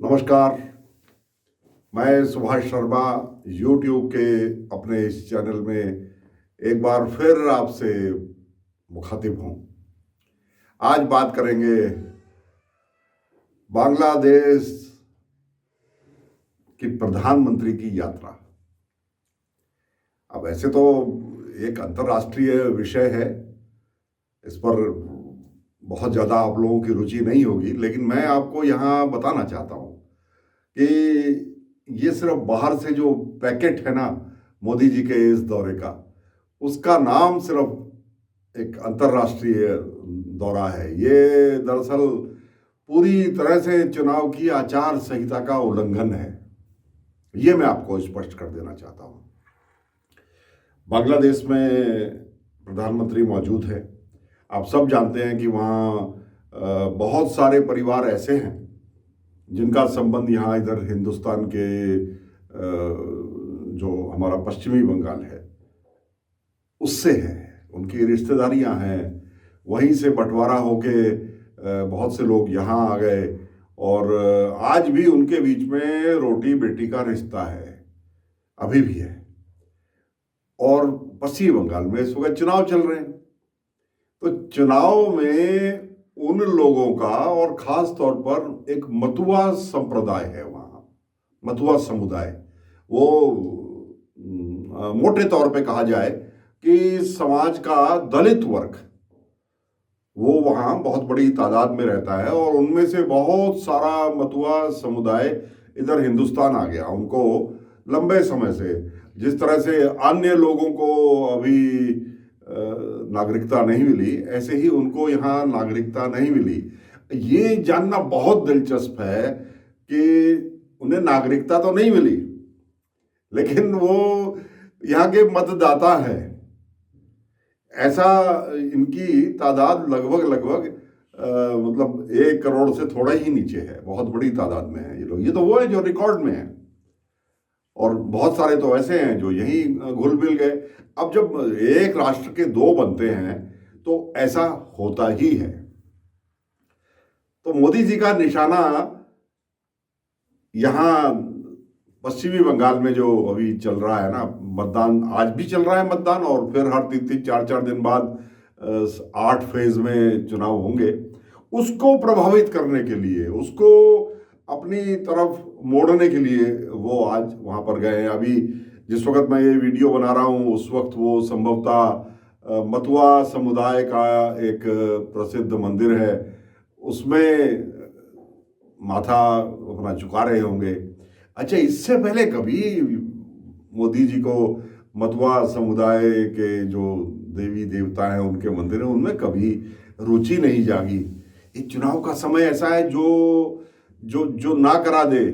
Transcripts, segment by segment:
नमस्कार। मैं सुभाष शर्मा YouTube के अपने इस चैनल में एक बार फिर आपसे मुखातिब हूँ। आज बात करेंगे बांग्लादेश की प्रधानमंत्री की यात्रा। अब ऐसे तो एक अंतर्राष्ट्रीय विषय है, इस पर बहुत ज़्यादा आप लोगों की रुचि नहीं होगी, लेकिन मैं आपको यहाँ बताना चाहता हूँ कि ये सिर्फ बाहर से जो पैकेट है ना मोदी जी के इस दौरे का, उसका नाम सिर्फ एक अंतर्राष्ट्रीय दौरा है। ये दरअसल पूरी तरह से चुनाव की आचार संहिता का उल्लंघन है। ये मैं आपको स्पष्ट कर देना चाहता हूँ। बांग्लादेश में प्रधानमंत्री मौजूद है। आप सब जानते हैं कि वहाँ बहुत सारे परिवार ऐसे हैं जिनका संबंध यहाँ इधर हिंदुस्तान के जो हमारा पश्चिमी बंगाल है उससे है, उनकी रिश्तेदारियाँ हैं। वहीं से बंटवारा होके बहुत से लोग यहाँ आ गए और आज भी उनके बीच में रोटी बेटी का रिश्ता है, अभी भी है। और पश्चिमी बंगाल में इस वक्त चुनाव चल रहे हैं, तो चुनाव में उन लोगों का और खास तौर पर एक मतुआ संप्रदाय है वहाँ, मतुआ समुदाय। वो मोटे तौर पे कहा जाए कि समाज का दलित वर्ग वो वहाँ बहुत बड़ी तादाद में रहता है और उनमें से बहुत सारा मतुआ समुदाय इधर हिंदुस्तान आ गया। उनको लंबे समय से, जिस तरह से अन्य लोगों को अभी नागरिकता नहीं मिली, ऐसे ही उनको यहाँ नागरिकता नहीं मिली। ये जानना बहुत दिलचस्प है कि उन्हें नागरिकता तो नहीं मिली, लेकिन वो यहाँ के मतदाता है। ऐसा इनकी तादाद लगभग मतलब 1 करोड़ से थोड़ा ही नीचे है, बहुत बड़ी तादाद में है ये लोग। ये तो वो है जो रिकॉर्ड में है, और बहुत सारे तो ऐसे हैं जो यहीं घुल मिल गए। अब जब एक राष्ट्र के दो बनते हैं तो ऐसा होता ही है। तो मोदी जी का निशाना यहाँ पश्चिमी बंगाल में जो अभी चल रहा है ना मतदान, आज भी चल रहा है मतदान, और फिर हर 3-4 दिन बाद 8 फेज में चुनाव होंगे, उसको प्रभावित करने के लिए, उसको अपनी तरफ मोड़ने के लिए वो आज वहाँ पर गए हैं। अभी जिस वक्त मैं ये वीडियो बना रहा हूँ उस वक्त वो संभवतः मतुआ समुदाय का एक प्रसिद्ध मंदिर है, उसमें माथा अपना झुका रहे होंगे। अच्छा, इससे पहले कभी मोदी जी को मतुआ समुदाय के जो देवी देवता हैं उनके मंदिर हैं उनमें कभी रुचि नहीं जागी। ये चुनाव का समय ऐसा है जो जो जो ना करा दे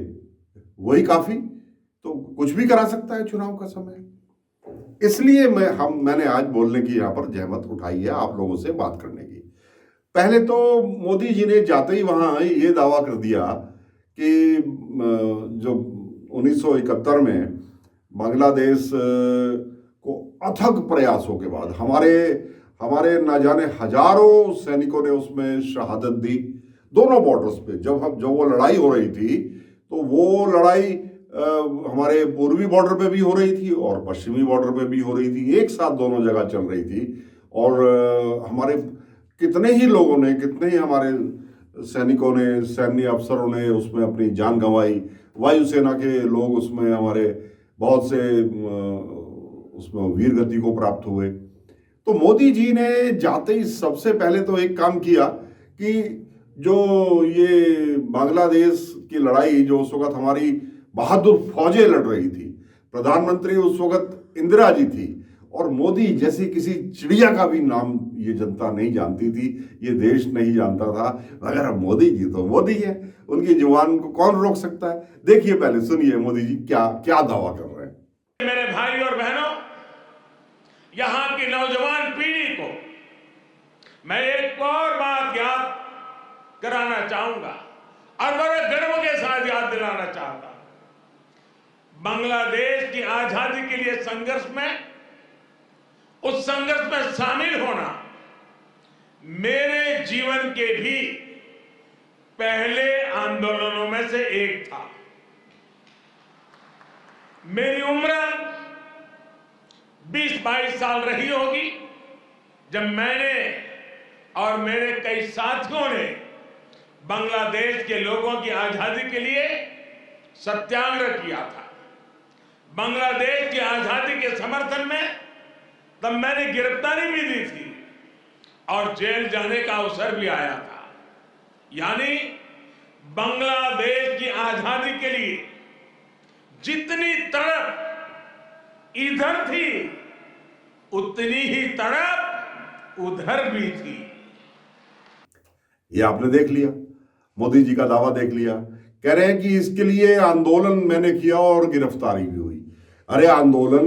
वही काफी, तो कुछ भी करा सकता है चुनाव का समय। इसलिए मैंने आज बोलने की यहाँ पर जहमत उठाई है आप लोगों से बात करने की। पहले तो मोदी जी ने जाते ही वहाँ ये दावा कर दिया कि जो 1971 में बांग्लादेश को अथक प्रयासों के बाद हमारे ना जाने हजारों सैनिकों ने उसमें शहादत दी, दोनों बॉर्डर्स पे। जब वो लड़ाई हो रही थी तो वो लड़ाई हमारे पूर्वी बॉर्डर पे भी हो रही थी और पश्चिमी बॉर्डर पे भी हो रही थी, एक साथ दोनों जगह चल रही थी। और हमारे कितने ही लोगों ने, कितने ही हमारे सैनिकों ने, सैन्य अफसरों ने उसमें अपनी जान गंवाई। वायुसेना के लोग उसमें हमारे बहुत से उसमें वीर गति को प्राप्त हुए। तो मोदी जी ने जाते ही सबसे पहले तो एक काम किया कि जो ये बांग्लादेश की लड़ाई, जो उस वक्त हमारी बहादुर फौजें लड़ रही थी, प्रधानमंत्री उस वक्त इंदिरा जी थी, और मोदी जैसी किसी चिड़िया का भी नाम ये जनता नहीं जानती थी, ये देश नहीं जानता था, मगर मोदी जी तो मोदी है, उनकी जुबान को कौन रोक सकता है। देखिए, पहले सुनिए मोदी जी क्या क्या दावा कर रहे हैं। मेरे भाई और बहनों, यहां की नौजवान पीढ़ी को मैं एक और बात याद कराना चाहूंगा और बड़े गर्व के साथ याद दिलाना चाहता हूं। बांग्लादेश की आजादी के लिए संघर्ष में, उस संघर्ष में शामिल होना मेरे जीवन के भी पहले आंदोलनों में से एक था। मेरी उम्र 20-22 साल रही होगी जब मैंने और मेरे कई साथियों ने बांग्लादेश के लोगों की आजादी के लिए सत्याग्रह किया था। बांग्लादेश की आजादी के समर्थन में तब मैंने गिरफ्तारी भी दी थी और जेल जाने का अवसर भी आया था। यानी बांग्लादेश की आजादी के लिए जितनी तड़प इधर थी उतनी ही तड़प उधर भी थी। ये आपने देख लिया, मोदी जी का दावा देख लिया। कह रहे हैं कि इसके लिए आंदोलन मैंने किया और गिरफ्तारी भी हुई। अरे आंदोलन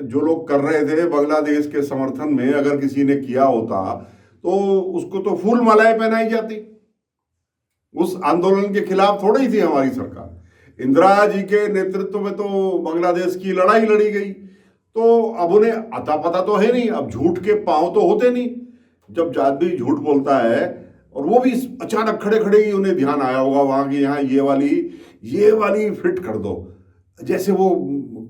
जो लोग कर रहे थे बांग्लादेश के समर्थन में, अगर किसी ने किया होता तो उसको तो फूल मालाएं पहनाई जाती। उस आंदोलन के खिलाफ थोड़ी थी हमारी सरकार। इंदिरा जी के नेतृत्व में तो बांग्लादेश की लड़ाई लड़ी गई। तो अब उन्हें अता पता तो है नहीं, अब झूठ के पांव तो होते नहीं। जब आदमी झूठ बोलता है और वो भी अचानक खड़े खड़े ही उन्हें ध्यान आया होगा वहां की, यहाँ ये वाली फिट कर दो, जैसे वो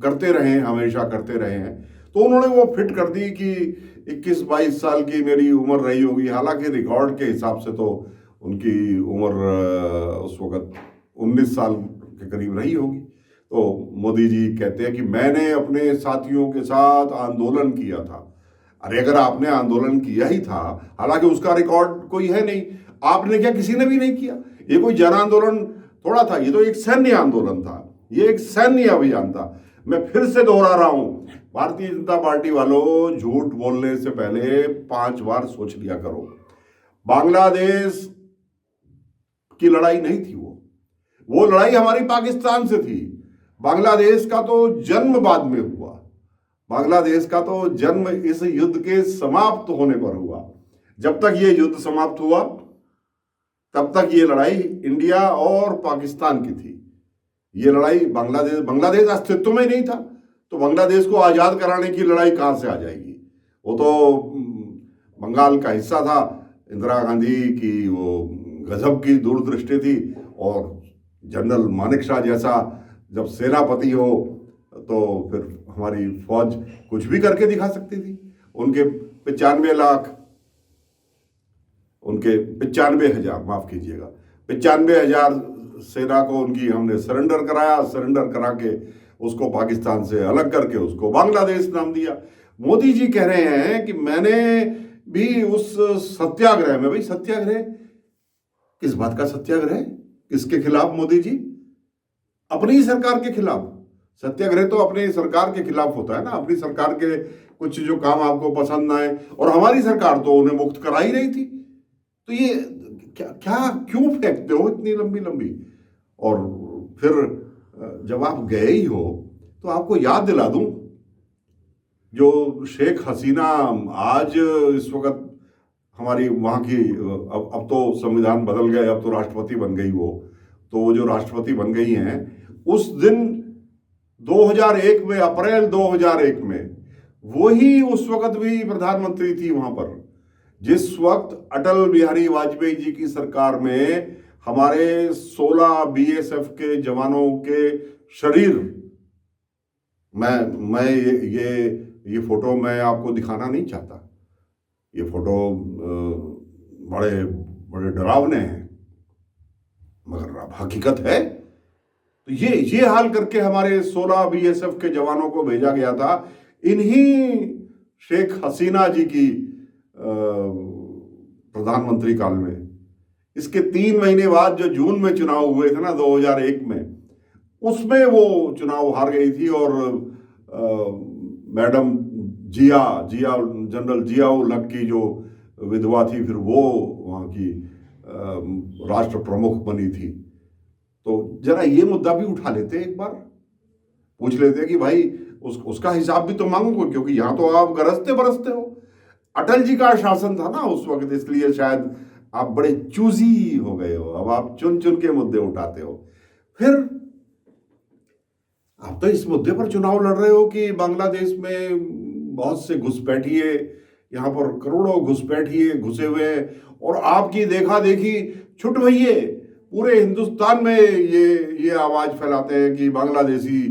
करते रहे, हमेशा करते रहे हैं। तो उन्होंने वो फिट कर दी कि 21-22 साल की मेरी उम्र रही होगी। हालांकि रिकॉर्ड के हिसाब से तो उनकी उम्र उस वक्त 19 साल के करीब रही होगी। तो मोदी जी कहते हैं कि मैंने अपने साथियों के साथ आंदोलन किया था। अरे अगर आपने आंदोलन किया ही था, हालांकि उसका रिकॉर्ड कोई है नहीं, आपने क्या, किसी ने भी नहीं किया। ये कोई जन आंदोलन थोड़ा था, ये तो एक सैन्य आंदोलन था, ये एक सैन्य अभियान था। मैं फिर से दोहरा रहा हूं, भारतीय जनता पार्टी वालों, झूठ बोलने से पहले 5 बार सोच लिया करो। बांग्लादेश की लड़ाई नहीं थी वो लड़ाई हमारी पाकिस्तान से थी। बांग्लादेश का तो जन्म बाद में हुआ। बांग्लादेश का तो जन्म इस युद्ध के समाप्त होने पर हुआ। जब तक ये युद्ध समाप्त हुआ तब तक ये लड़ाई इंडिया और पाकिस्तान की थी। ये लड़ाई बांग्लादेश अस्तित्व में नहीं था, तो बांग्लादेश को आजाद कराने की लड़ाई कहां से आ जाएगी। वो तो बंगाल का हिस्सा था। इंदिरा गांधी की वो गजब की दूरदृष्टि थी, और जनरल मानेकशॉ जैसा जब सेनापति हो तो फिर हमारी फौज कुछ भी करके दिखा सकती थी। उनके 95,000 माफ कीजिएगा, 95,000 सेना को उनकी हमने सरेंडर कराया। सरेंडर करा के उसको पाकिस्तान से अलग करके उसको बांग्लादेश नाम दिया। मोदी जी कह रहे हैं कि मैंने भी उस सत्याग्रह में, भाई सत्याग्रह किस बात का सत्याग्रह, किसके खिलाफ मोदी जी? अपनी ही सरकार के खिलाफ। सत्याग्रह तो अपनी सरकार के खिलाफ होता है ना, अपनी सरकार के कुछ जो काम आपको पसंद ना आए, और हमारी सरकार तो उन्हें मुक्त करा ही रही थी। तो ये क्या क्यों फेंकते हो इतनी लंबी लंबी? और फिर जब आप गए ही हो तो आपको याद दिला दूं, जो शेख हसीना आज इस वक्त हमारी वहाँ की, अब तो संविधान बदल गए, अब तो राष्ट्रपति बन गई वो। तो वो जो राष्ट्रपति बन गई हैं, उस दिन 2001 में, अप्रैल 2001 में, वही उस वक्त भी प्रधानमंत्री थी वहां पर, जिस वक्त अटल बिहारी वाजपेयी जी की सरकार में हमारे 16 बीएसएफ के जवानों के शरीर, मैं ये फोटो मैं आपको दिखाना नहीं चाहता। ये फोटो बड़े बड़े डरावने हैं, मगर अब हकीकत है। तो ये हाल करके हमारे 16 बीएसएफ के जवानों को भेजा गया था, इन्हीं शेख हसीना जी की प्रधानमंत्री काल में। इसके 3 महीने बाद जो जून में चुनाव हुए थे ना 2001 में, उसमें वो चुनाव हार गई थी, और मैडम जनरल जिया उल हक की जो विधवा थी, फिर वो वहाँ की राष्ट्र प्रमुख बनी थी। तो जरा ये मुद्दा भी उठा लेते, एक बार पूछ लेते कि भाई उसका हिसाब भी तो मांगो, क्योंकि यहाँ तो आप गरजते बरसते हो। अटल जी का शासन था ना उस वक्त, इसलिए शायद आप बड़े चूजी हो गए हो। अब आप चुन चुन के मुद्दे उठाते हो। फिर आप तो इस मुद्दे पर चुनाव लड़ रहे हो कि बांग्लादेश में बहुत से घुसपैठिए यहाँ पर करोड़ों घुसपैठिए घुसे हुए हैं और आपकी देखा देखी छुट भइए पूरे हिंदुस्तान में ये आवाज़ फैलाते हैं कि बांग्लादेशी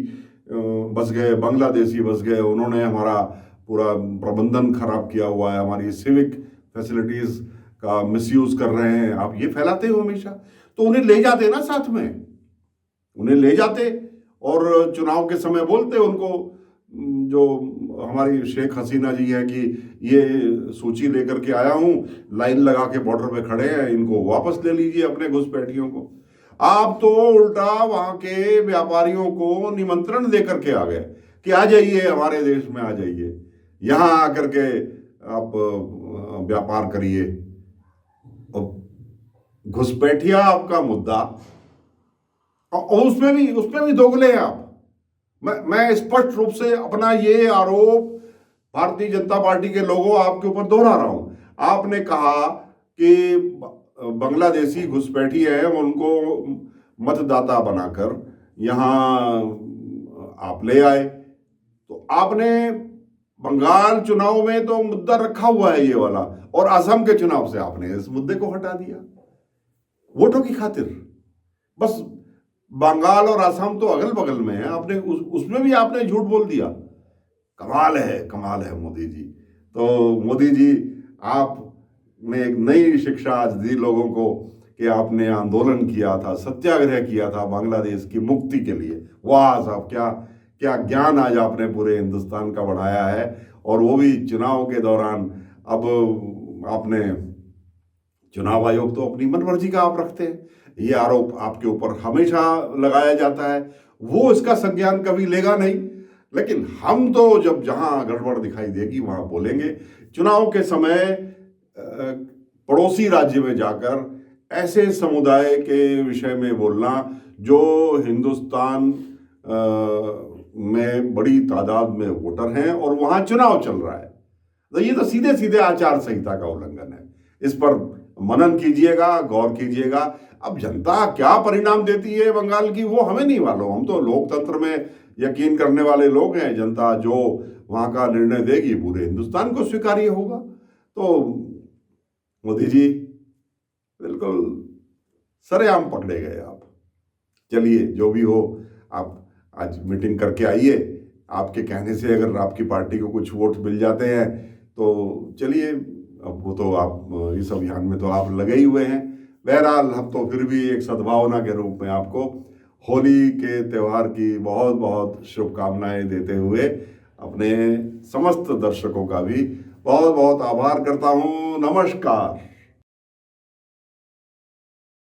बस गए, बांग्लादेशी बस गए, उन्होंने हमारा पूरा प्रबंधन खराब किया हुआ है, हमारी सिविक फैसिलिटीज़ का मिसयूज़ कर रहे हैं। आप ये फैलाते हो हमेशा, तो उन्हें ले जाते ना साथ में, उन्हें ले जाते और चुनाव के समय बोलते उनको, जो हमारी शेख हसीना जी है कि ये सूची लेकर के आया हूँ, लाइन लगा के बॉर्डर पे खड़े हैं, इनको वापस ले लीजिए अपने घुसपैठियों को। आप तो उल्टा वहाँ के व्यापारियों को निमंत्रण दे करके आ गए कि आ जाइए हमारे देश में, आ जाइए, यहाँ आकर के आप व्यापार करिए। घुसपैठिया आपका मुद्दा, और उसमें भी दोगले हैं आप। मैं स्पष्ट रूप से अपना ये आरोप भारतीय जनता पार्टी के लोगों आपके ऊपर दोहरा रहा हूं। आपने कहा कि बांग्लादेशी घुसपैठी है, उनको मतदाता बनाकर यहाँ आप ले आए, तो आपने बंगाल चुनाव में तो मुद्दा रखा हुआ है ये वाला, और असम के चुनाव से आपने इस मुद्दे को हटा दिया वोटों की खातिर। बस बंगाल और असम तो अगल बगल में है, आपने उसमें भी आपने झूठ बोल दिया। कमाल है मोदी जी। तो मोदी जी, आपने एक नई शिक्षा आज दी लोगों को कि आपने आंदोलन किया था, सत्याग्रह किया था बांग्लादेश की मुक्ति के लिए। वाह साहब, क्या ज्ञान आज आपने पूरे हिंदुस्तान का बढ़ाया है, और वो भी चुनाव के दौरान। अब आपने, चुनाव आयोग तो अपनी मनमर्जी का आप रखते हैं, ये आरोप आपके ऊपर हमेशा लगाया जाता है, वो इसका संज्ञान कभी लेगा नहीं। लेकिन हम तो जब जहां गड़बड़ दिखाई देगी वहां बोलेंगे। चुनाव के समय पड़ोसी राज्य में जाकर ऐसे समुदाय के विषय में बोलना जो हिंदुस्तान में बड़ी तादाद में वोटर हैं और वहां चुनाव चल रहा है, तो ये तो सीधे सीधे आचार संहिता का उल्लंघन है। इस पर मनन कीजिएगा, गौर कीजिएगा। अब जनता क्या परिणाम देती है बंगाल की, वो हमें नहीं मालूम। हम तो लोकतंत्र में यकीन करने वाले लोग हैं। जनता जो वहाँ का निर्णय देगी पूरे हिंदुस्तान को स्वीकार्य होगा। तो मोदी जी बिल्कुल सरेआम पकड़े गए आप। चलिए, जो भी हो, आप आज मीटिंग करके आइए। आपके कहने से अगर आपकी पार्टी को कुछ वोट मिल जाते हैं तो चलिए, अब वो तो आप इस अभियान में तो आप लगे ही हुए हैं। बहरहाल, हम तो फिर भी एक सद्भावना के रूप में आपको होली के त्यौहार की बहुत बहुत शुभकामनाएं देते हुए अपने समस्त दर्शकों का भी बहुत बहुत आभार करता हूं। नमस्कार।